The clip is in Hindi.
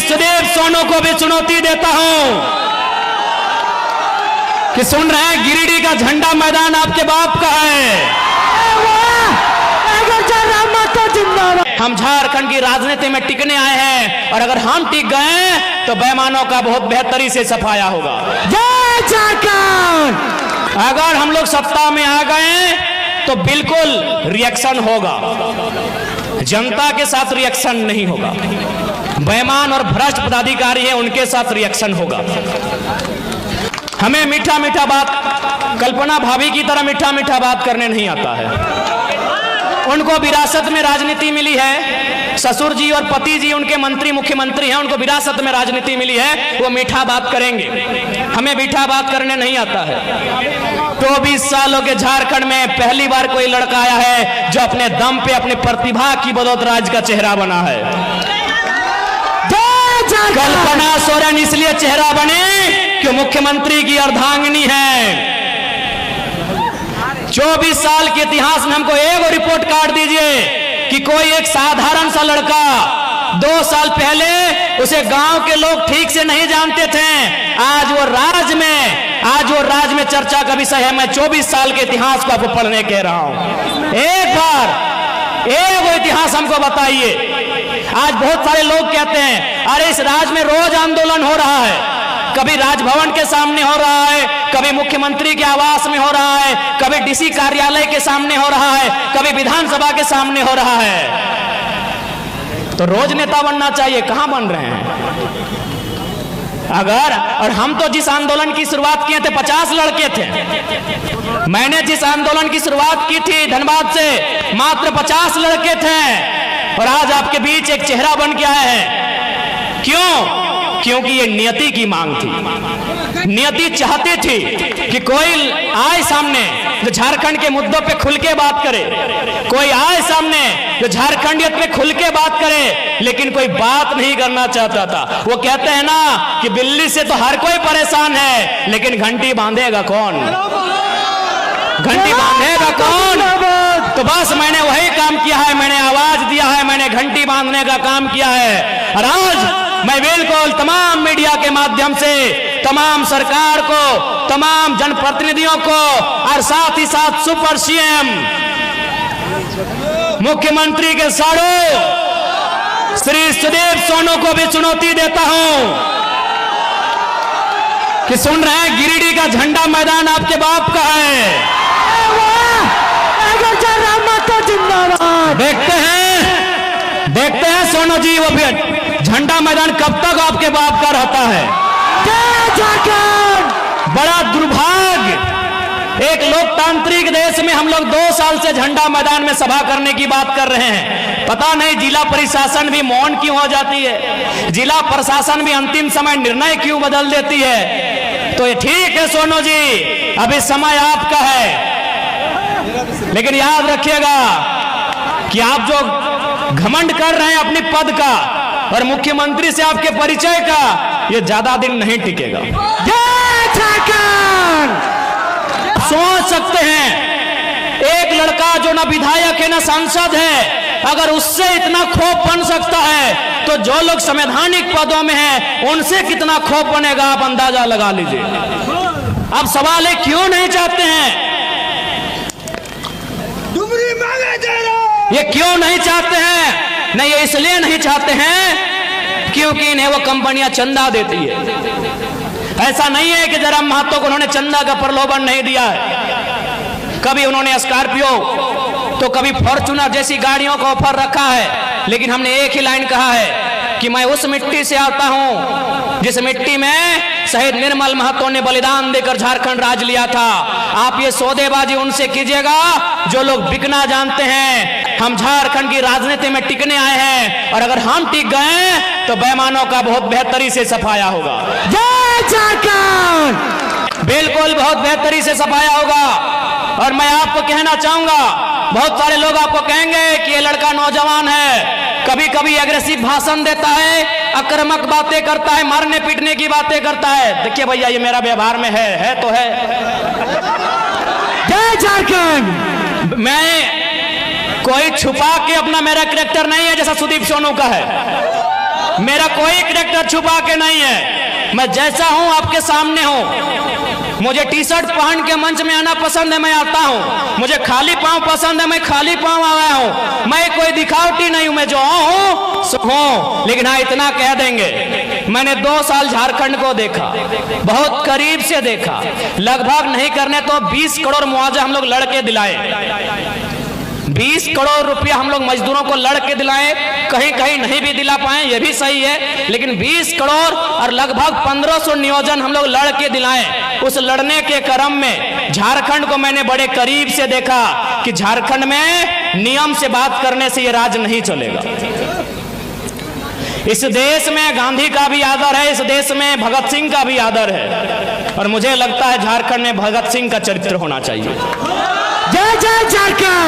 सुदीप सोनू को भी चुनौती देता हूं कि सुन रहे हैं, गिरिडीह का झंडा मैदान आपके बाप का है। हम झारखंड की राजनीति में टिकने आए हैं और अगर हम टिक गए तो बेईमानों का बहुत बेहतरी से सफाया होगा। जय झारखंड। अगर हम लोग सत्ता में आ गए तो बिल्कुल रिएक्शन होगा, जनता के साथ रिएक्शन नहीं होगा। बेईमान और भ्रष्ट पदाधिकारी हैं, उनके साथ रिएक्शन होगा। हमें मीठा मीठा बात, कल्पना भाभी की तरह मीठा मीठा बात करने नहीं आता है। उनको विरासत में राजनीति मिली है, ससुर जी और पति जी उनके मंत्री मुख्यमंत्री हैं, उनको विरासत में राजनीति मिली है, वो मीठा बात करेंगे। हमें मीठा बात करने नहीं आता है। 24 सालों के झारखंड में पहली बार कोई लड़का आया है जो अपने दम पे, अपने प्रतिभा की बदौलत राज्य का चेहरा बना है। कल्पना सोरेन इसलिए चेहरा बने कि मुख्यमंत्री की अर्धांगिनी है। 24 साल के इतिहास में हमको एक रिपोर्ट कार्ड दीजिए कि कोई एक साधारण सा लड़का 2 साल पहले उसे गांव के लोग ठीक से नहीं जानते थे, आज वो राज्य में चर्चा का विषय है। मैं 24 साल के इतिहास को आपको पढ़ने कह रहा हूं। एक बार एक इतिहास हमको बताइए। आज बहुत सारे लोग कहते हैं अरे इस राज्य में रोज आंदोलन हो रहा है, कभी राजभवन के सामने हो रहा है, कभी मुख्यमंत्री के आवास में हो रहा है, कभी डीसी कार्यालय के सामने हो रहा है, कभी विधानसभा के सामने हो रहा है। तो रोज नेता बनना चाहिए, कहां बन रहे हैं? और हम तो जिस आंदोलन की शुरुआत किए थे 50 लड़के थे। मैंने जिस आंदोलन की शुरुआत की थी धनबाद से, मात्र 50 लड़के थे और आज आपके बीच एक चेहरा बन के आया है। क्यों? क्योंकि ये नियति की मांग थी। नियति चाहती थी कि कोई आए सामने जो झारखंड के मुद्दों पे खुल के बात करे, कोई आए सामने जो झारखंडियत पे खुल के बात करे, लेकिन कोई बात नहीं करना चाहता था। वो कहते हैं ना कि बिल्ली से तो हर कोई परेशान है, लेकिन घंटी बांधेगा कौन? घंटी बांधेगा कौन? तो बस मैंने वही काम किया है, मैंने आवाज दिया है, मैंने घंटी बांधने का काम किया है। और आज मैं बिल्कुल तमाम मीडिया के माध्यम से तमाम सरकार को, तमाम जनप्रतिनिधियों को और साथ ही साथ सुपर सीएम मुख्यमंत्री के साड़ू श्री सुदीप सोनू को भी चुनौती देता हूं कि सुन रहे हैं, गिरिडीह का झंडा मैदान आपके बाप का है। देखते हैं सोनू जी, वो भी झंडा मैदान कब तक आपके बाप का रहता है। बड़ा दुर्भाग्य, एक लोकतांत्रिक देश में हम लोग 2 साल से झंडा मैदान में सभा करने की बात कर रहे हैं। पता नहीं जिला प्रशासन भी मौन क्यों हो जाती है, जिला प्रशासन भी अंतिम समय निर्णय क्यों बदल देती है। तो ये ठीक है सोनू जी, अभी समय आपका है, लेकिन याद रखिएगा कि आप जो घमंड कर रहे हैं अपने पद का और मुख्यमंत्री से आपके परिचय का, ये ज्यादा दिन नहीं टिकेगा। सोच सकते हैं एक लड़का जो ना विधायक है ना सांसद है, अगर उससे इतना खौफ बन सकता है तो जो लोग संवैधानिक पदों में हैं उनसे कितना खौफ बनेगा, आप अंदाजा लगा लीजिए। अब सवाल है क्यों नहीं चाहते हैं, ये क्यों नहीं चाहते हैं? नहीं, ये इसलिए नहीं चाहते हैं क्योंकि इन्हें वो कंपनियां चंदा देती है। ऐसा नहीं है कि जरा महतो को उन्होंने चंदा का प्रलोभन नहीं दिया है। कभी उन्होंने स्कॉर्पियो तो कभी फॉर्च्यूनर जैसी गाड़ियों का ऑफर रखा है, लेकिन हमने एक ही लाइन कहा है कि मैं उस मिट्टी से आता हूं जिस मिट्टी में शहीद निर्मल महतो ने बलिदान देकर झारखंड राज लिया था। आप ये सौदेबाजी उनसे कीजिएगा जो लोग बिकना जानते हैं। हम झारखंड की राजनीति में टिकने आए हैं और अगर हम टिक गए तो बेईमानों का बहुत बेहतरी से सफाया होगा। जय झारखंड। बिल्कुल बहुत बेहतरी से सफाया होगा। और मैं आपको कहना चाहूंगा, बहुत सारे लोग आपको कहेंगे कि ये लड़का नौजवान है, कभी कभी एग्रेसिव भाषण देता है, आक्रामक बातें करता है, मारने पीटने की बातें करता है। देखिए भैया, ये मेरा व्यवहार में है तो है। जय झारखंड। मैं कोई छुपा के अपना मेरा कैरेक्टर नहीं है जैसा सुदीप सोनू का है। मेरा कोई कैरेक्टर छुपा के नहीं है, मैं जैसा हूं आपके सामने हूं। मुझे टी शर्ट पहन के मंच में आना पसंद है, मैं आता हूं। मुझे खाली पांव पसंद है, मैं खाली पांव आया हूं। मैं कोई दिखावटी नहीं हूं, मैं जो हूं सो हूं। लेकिन हाँ इतना कह देंगे, मैंने 2 साल झारखंड को देखा, बहुत करीब से देखा। लगभग नहीं करने तो 20 करोड़ मुआवजा हम लोग लड़के दिलाए। 20 करोड़ रुपया हम लोग मजदूरों को लड़के दिलाए, कहीं कहीं नहीं भी दिला पाए, ये भी सही है। लेकिन 20 करोड़ और लगभग 1500 नियोजन हम लोग लड़के दिलाए। उस लड़ने के क्रम में झारखंड को मैंने बड़े करीब से देखा कि झारखंड में नियम से बात करने से ये राज नहीं चलेगा। इस देश में गांधी का भी आदर है, इस देश में भगत सिंह का भी आदर है, और मुझे लगता है झारखंड में भगत सिंह का चरित्र होना चाहिए। जय जय झारखंड।